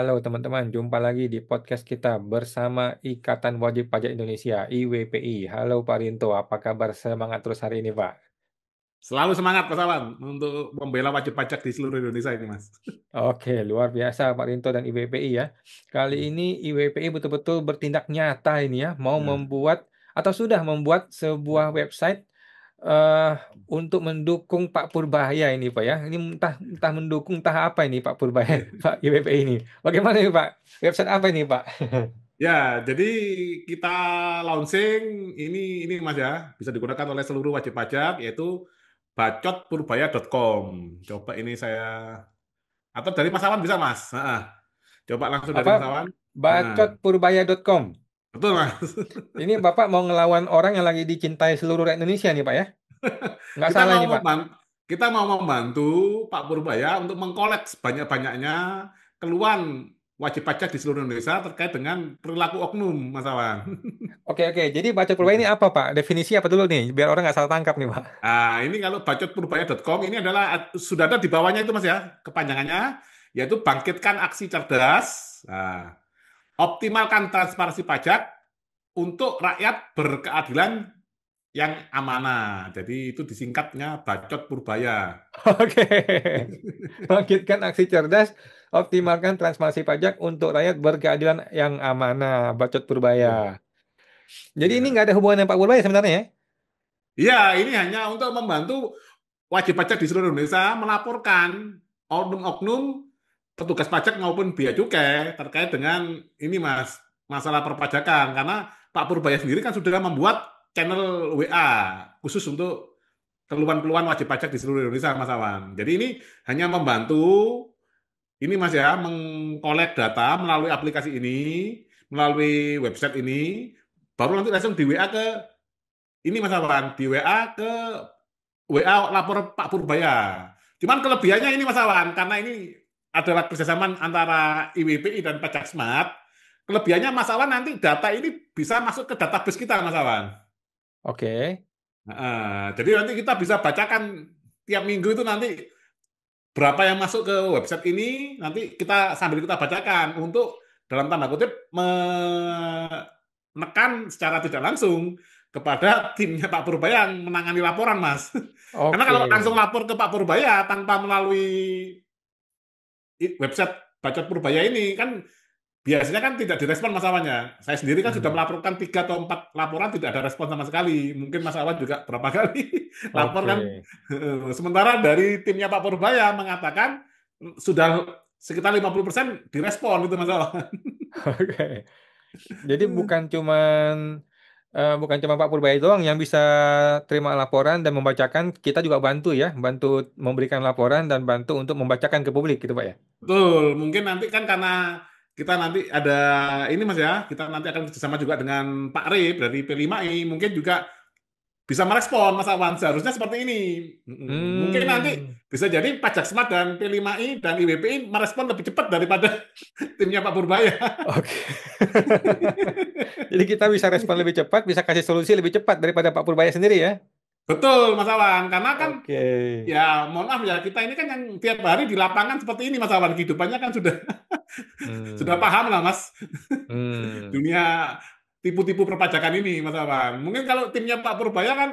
Halo teman-teman, jumpa lagi di podcast kita bersama Ikatan Wajib Pajak Indonesia (IWPI). Halo Pak Rinto, apa kabar? Semangat terus hari ini, Pak. Selalu semangat Mas Awan untuk membela wajib pajak di seluruh Indonesia ini, Mas. Oke, luar biasa Pak Rinto dan IWPI ya. Kali ini IWPI betul-betul bertindak nyata ini ya, mau Nah, membuat atau sudah membuat sebuah website eh untuk mendukung Pak Purbaya ini Pak ya. Ini entah entah mendukung entah apa ini Pak Purbaya, Pak IWPI ini. Bagaimana ini Pak? Website apa ini Pak? ya, jadi kita launching ini Mas ya, bisa digunakan oleh seluruh wajib pajak yaitu bacotpurbaya.com. Coba ini saya atau dari Mas Awan bisa Mas. Coba langsung dari Apa? Mas Awan. Bacotpurbaya.com. Betul Mas. Ini Bapak mau ngelawan orang yang lagi dicintai seluruh rakyat Indonesia nih Pak ya? Nggak Kita salah mau ini Pak. membantu, kita mau membantu Pak Purbaya untuk mengkolek sebanyak-banyaknya keluhan wajib pajak di seluruh Indonesia terkait dengan perilaku oknum, Mas Awan. Oke oke. Jadi Bacotpurbaya ini apa Pak? Definisi apa dulu nih? Biar orang nggak salah tangkap nih Pak. Nah, ini kalau bacotpurbaya.com ini adalah sudah ada di bawahnya itu Mas ya, kepanjangannya yaitu bangkitkan aksi cerdas, nah, optimalkan transparansi pajak untuk rakyat berkeadilan yang amanah. Jadi itu disingkatnya Bacot Purbaya. Oke. Bangkitkan aksi cerdas, optimalkan transparansi pajak untuk rakyat berkeadilan yang amanah. Bacotpurbaya. Jadi ini Ya. nggak ada hubungan dengan Pak Purbaya sebenarnya ya? Iya, ini hanya untuk membantu wajib pajak di seluruh Indonesia melaporkan oknum-oknum petugas pajak maupun bea cukai terkait dengan ini Mas, masalah perpajakan. Karena Pak Purbaya sendiri kan sudah membuat channel WA khusus untuk keluhan-keluhan wajib pajak di seluruh Indonesia, Mas Awan. Jadi ini hanya membantu ini Mas ya, mengkolek data melalui aplikasi ini, melalui website ini, baru nanti langsung di WA ke ini Mas Awan, di WA ke WA lapor Pak Purbaya. Cuman kelebihannya ini Mas Awan, karena ini adalah kerjasama antara IWPI dan Pajak Smart. Kelebihannya Mas Awan nanti data ini bisa masuk ke database kita Mas Awan. Oke. Jadi nanti kita bisa bacakan tiap minggu itu nanti berapa yang masuk ke website ini, nanti kita sambil kita bacakan untuk dalam tanda kutip menekan secara tidak langsung kepada timnya Pak Purbaya yang menangani laporan, Mas. Karena Oke. kalau langsung lapor ke Pak Purbaya tanpa melalui website Bacot Purbaya ini kan biasanya kan tidak direspon Mas Awannya. Saya sendiri kan sudah Hmm. melaporkan 3 atau 4 laporan tidak ada respon sama sekali. Mungkin Mas Awan juga berapa kali lapor kan. Oke. Sementara dari timnya Pak Purbaya mengatakan sudah sekitar 50% direspon itu Mas Awan. Oke. Jadi bukan cuma Pak Purbaya doang yang bisa terima laporan dan membacakan, kita juga bantu ya, bantu memberikan laporan dan bantu untuk membacakan ke publik gitu Pak ya. Betul, mungkin nanti kan karena kita nanti ada ini Mas ya, kita nanti akan kerjasama juga dengan Pak Rip dari P5I, mungkin juga bisa merespon Mas Awan. Seharusnya seperti ini. Mungkin nanti Hmm. bisa jadi Pajak Smart dan P5I dan IWPI merespon lebih cepat daripada timnya Pak Purbaya. Oke. Jadi kita bisa respon lebih cepat, bisa kasih solusi lebih cepat daripada Pak Purbaya sendiri ya. Betul Mas Awan, karena kan Oke. ya mohon maaf ya kita ini kan yang tiap hari di lapangan seperti ini Mas Awan, kehidupannya kan sudah sudah Hmm. paham lah Mas Hmm. dunia tipu-tipu perpajakan ini Mas Awan. Mungkin kalau timnya Pak Purbaya kan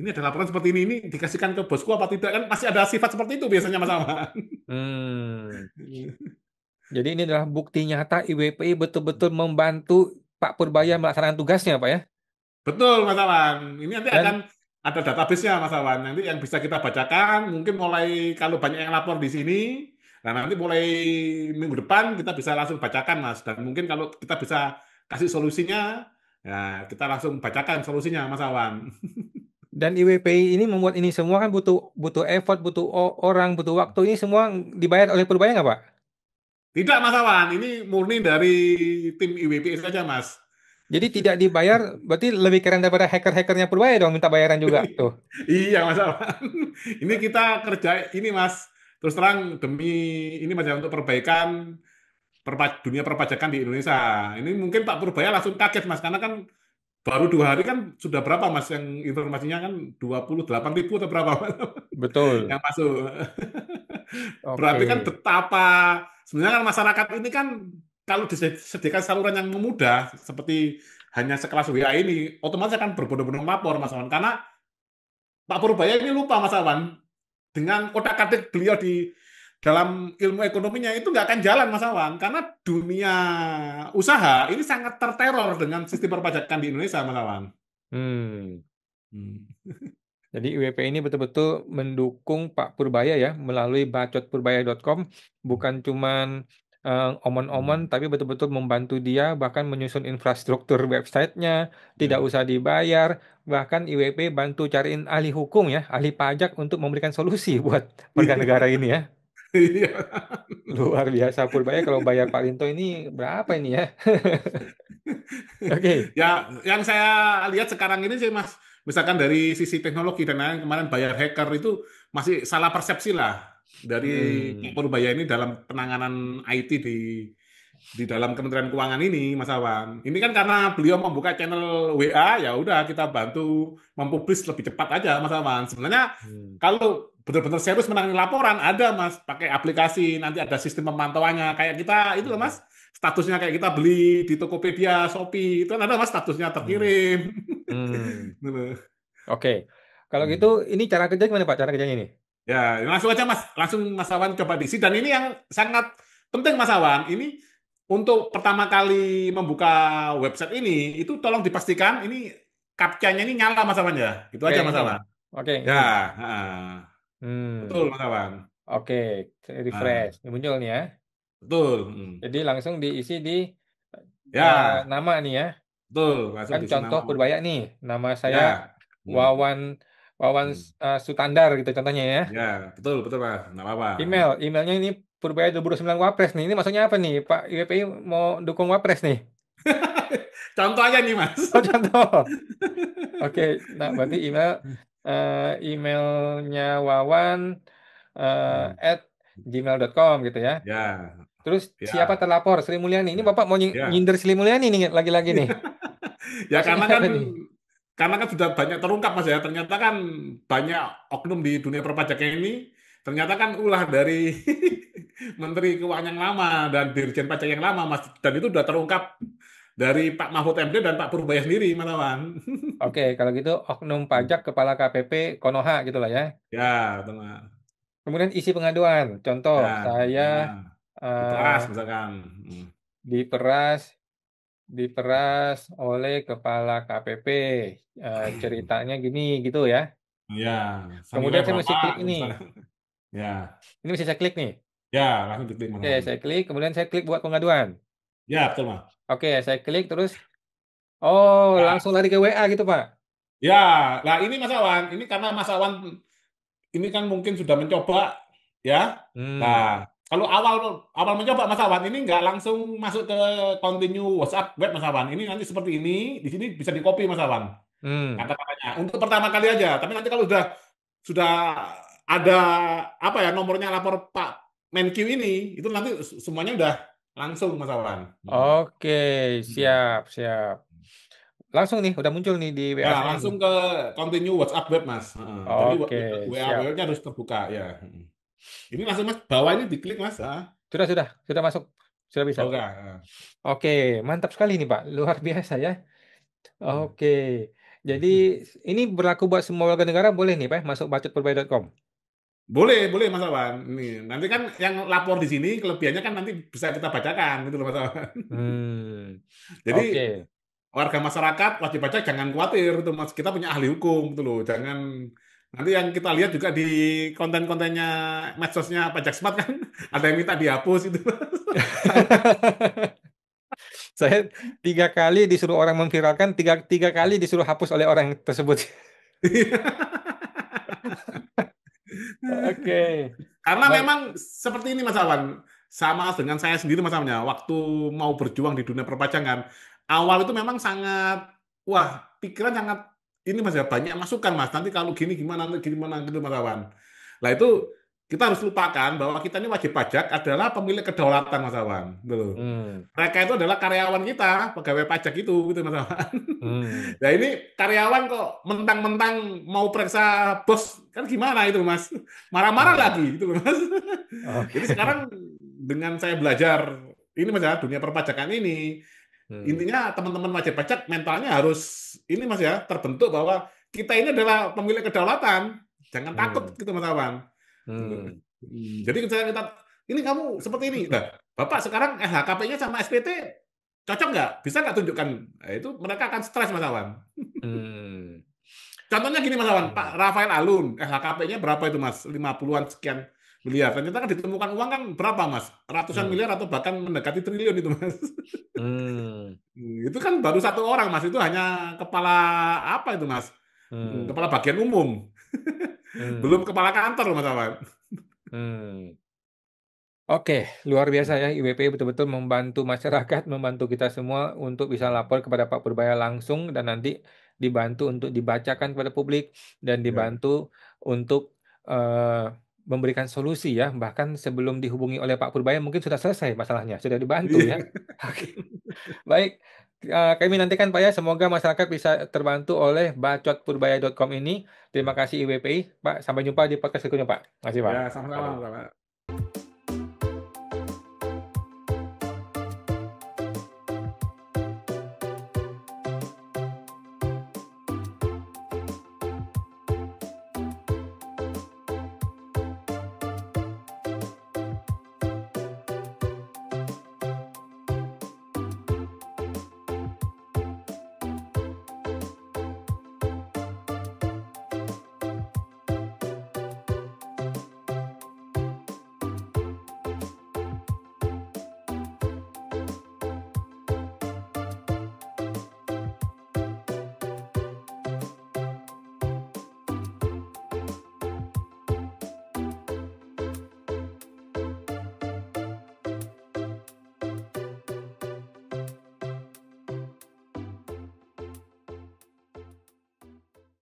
ini ada laporan seperti ini dikasihkan ke bosku apa tidak kan masih ada sifat seperti itu biasanya Mas Awan. Hmm. Jadi ini adalah bukti nyata IWPI betul-betul membantu Pak Purbaya melaksanakan tugasnya, Pak ya. Betul, Mas Awan. Ini nanti akan Dan ada database-nya, Mas Awan. Nanti yang bisa kita bacakan, mungkin mulai kalau banyak yang lapor di sini, nah nanti mulai minggu depan kita bisa langsung bacakan, Mas. Dan mungkin kalau kita bisa kasih solusinya, ya kita langsung bacakan solusinya, Mas Awan. dan IWPI ini membuat ini semua kan butuh butuh effort, butuh orang, butuh waktu. Ini semua dibayar oleh Purbaya nggak, Pak? Tidak, Mas Awan. Ini murni dari tim IWP saja, Mas. Jadi tidak dibayar, berarti lebih keren daripada hacker-hackernya Purbaya dong minta bayaran juga tuh. Iya, Mas Awan. Ini kita kerja ini, Mas. Terus terang demi ini Mas ya, untuk perbaikan dunia perpajakan di Indonesia. Ini mungkin Pak Purbaya langsung kaget Mas, karena kan baru 2 hari kan sudah berapa Mas yang informasinya kan 28.000 atau berapa Mas Betul. yang masuk. Berarti kan Oke. betapa sebenarnya kan masyarakat ini kan kalau disediakan saluran yang mudah seperti hanya sekelas WA ini, otomatis akan berbondong-bondong lapor Mas Awan. Karena Pak Purbaya ini lupa Mas Awan dengan otak-atik beliau di dalam ilmu ekonominya itu nggak akan jalan Mas Awan karena dunia usaha ini sangat terteror dengan sistem perpajakan di Indonesia Mas Awan. Hmm. Hmm. Jadi IWP ini betul-betul mendukung Pak Purbaya ya melalui bacotpurbaya.com, bukan cuman omon-omon, tapi betul-betul membantu dia bahkan menyusun infrastruktur websitenya, tidak Ya. usah dibayar, bahkan IWP bantu cariin ahli hukum ya, ahli pajak untuk memberikan solusi buat warga negara ini ya. Iya. Luar biasa Purbaya kalau bayar Pak Linto ini berapa ini ya? Oke. Ya, yang saya lihat sekarang ini sih Mas, misalkan dari sisi teknologi dan lain kemarin bayar hacker itu masih salah persepsi lah dari Pak Hmm. Purbaya ini dalam penanganan IT di dalam Kementerian Keuangan ini, Mas Awan. Ini kan karena beliau membuka channel WA, ya udah kita bantu mempublis lebih cepat aja, Mas Awan. Sebenarnya Hmm. kalau benar-benar serius menangani laporan, ada Mas, pakai aplikasi, nanti ada sistem pemantauannya. Kayak kita itu loh Hmm. Mas, statusnya kayak kita beli di Tokopedia, Shopee, itu kan ada Mas statusnya Hmm. terkirim. Hmm. Gitu. Oke. Kalau gitu Hmm. ini cara kerja gimana Pak? Cara kerjanya ini? Ya, langsung aja Mas, langsung Mas Awan coba diisi. Dan ini yang sangat penting Mas Awan, ini untuk pertama kali membuka website ini, itu tolong dipastikan ini captcha-nya ini nyala Mas Awan ya. Itu Oke, aja yang Mas ini. Awan. Oke, Ya, ini. betul Hmm. Mas Awan. Oke, refresh. Ah, Ini muncul nih ya. betul. Jadi langsung diisi di Ya, nama nih ya. betul. Langsung Kan diisi contoh nama. Purbaya nih. Nama saya Ya, Wawan Wawan hmm. Sutandar gitu contohnya ya. Ya, betul betul Mas. Nggak apa-apa. Emailnya ini Purbaya 2009 Wapres nih. Ini maksudnya apa nih? Pak IWPI mau dukung Wapres nih. Contoh aja nih Mas. Oh, contoh. Oke, nah berarti emailnya Wawan Hmm. at gmail.com gitu ya. Ya, Terus siapa ya, terlapor? Sri Mulyani. Ini ya, Bapak mau ya. nyindir Sri Mulyani nih lagi-lagi nih. Ya Maksudnya apa nih? karena kan sudah banyak terungkap Mas ya. Ternyata kan banyak oknum di dunia perpajakan ini ternyata kan ulah dari Menteri Keuangan yang lama dan Dirjen Pajak yang lama Mas. Dan itu sudah terungkap dari Pak Mahfud MD dan Pak Purbaya sendiri, Mas Wan. Oke, kalau gitu oknum pajak kepala KPP Konoha gitu lah ya. Ya, teman. Kemudian isi pengaduan. Contoh, Ya, saya ya. eh, Diperas misalkan. Hmm. diperas diperas oleh kepala KPP. Ceritanya gini gitu ya. Ya, senilai Kemudian saya berapa mesti klik ini. misalkan. Ya, Ini mesti saya klik nih. ya langsung diklik Mas Oke, Wan. saya klik. Kemudian saya klik buat pengaduan. Ya, betul Mas. Oke, saya klik terus. Oh, Ya, langsung lari ke WA gitu, Pak. ya. Nah ini Mas Awan, ini karena Mas Awan ini kan mungkin sudah mencoba ya. Hmm, Nah, kalau awal awal mencoba Mas Awan ini nggak langsung masuk ke continue WhatsApp web Mas Awan. Ini nanti seperti ini, di sini bisa di copy Mas Awan hmm. kata-katanya. Untuk pertama kali aja. Tapi nanti kalau sudah ada apa ya nomornya lapor Pak Menkyu ini, itu nanti semuanya udah langsung Mas Awan. Oke, siap, siap. Langsung nih, udah muncul nih di Ya, WA saya nih. langsung ke continue WhatsApp web Mas. Heeh. Jadi Oke, WA siap. webnya harus terbuka ya. Ini langsung Mas, bawah ini diklik Mas. Sudah masuk. Sudah bisa. Oke. Oke, mantap sekali nih, Pak. Luar biasa ya. Oke. Jadi ini berlaku buat semua warga negara boleh nih, Pak, masuk bacotperbaya.com. Boleh, boleh Mas Awan. Nih, nanti kan yang lapor di sini kelebihannya kan nanti bisa kita bacakan gitu loh Mas Awan. Hmm. Jadi Oke. warga masyarakat wajib pajak jangan khawatir itu Mas. Kita punya ahli hukum gitu loh. Jangan nanti yang kita lihat juga di konten-kontennya medsosnya Pajak Smart kan ada yang minta dihapus itu. Saya 3 kali disuruh orang memviralkan, tiga kali disuruh hapus oleh orang tersebut. Oke. Karena Baik. memang seperti ini Mas Awan, sama dengan saya sendiri Mas Awan ya, waktu mau berjuang di dunia perpajakan, awal itu memang sangat, wah pikiran sangat, ini Mas ya, banyak masukan Mas, nanti kalau nanti gimana gitu Mas Awan. Nah itu kita harus lupakan bahwa kita ini wajib pajak adalah pemilik kedaulatan Mas Awan. Gitu loh. Hmm. Mereka itu adalah karyawan kita, pegawai pajak itu gitu Mas Awan. Hmm. Nah ini karyawan kok mentang-mentang mau periksa bos kan gimana itu Mas? Marah-marah Hmm. lagi gitu loh Mas. Jadi sekarang Oke. dengan saya belajar ini Mas ya, dunia perpajakan ini, Hmm. intinya teman-teman wajib pajak mentalnya harus ini Mas ya, terbentuk bahwa kita ini adalah pemilik kedaulatan. Jangan takut Hmm. gitu Mas Awan. Hmm. Jadi kita ini kamu seperti ini. Nah, Bapak sekarang LHKP-nya sama SPT cocok nggak? Bisa nggak tunjukkan? Nah, itu mereka akan stres Mas Awan. Hmm. Contohnya gini Mas Awan, Pak Hmm. Rafael Alun, LHKP-nya berapa itu Mas? 50-an sekian miliar. Ternyata kan ditemukan uang kan berapa Mas? Ratusan Hmm. miliar atau bahkan mendekati triliun itu Mas. Hmm. Itu kan baru satu orang Mas, itu hanya kepala apa itu Mas? Hmm. Kepala bagian umum. Belum Hmm. kepala kantor Mas Awan. Hmm. Oke, luar biasa ya IWP betul-betul membantu masyarakat, membantu kita semua untuk bisa lapor kepada Pak Purbaya langsung dan nanti dibantu untuk dibacakan kepada publik dan Ya. dibantu untuk eh, memberikan solusi ya. Bahkan sebelum dihubungi oleh Pak Purbaya mungkin sudah selesai masalahnya, sudah dibantu ya. Iya. Oke, baik. Kami nantikan Pak ya, semoga masyarakat bisa terbantu oleh bacotpurbaya.com ini. Terima kasih IWPI, Pak. Sampai jumpa di podcast berikutnya, Pak. Terima kasih, Ya, Pak. sama-sama Mari. Pak.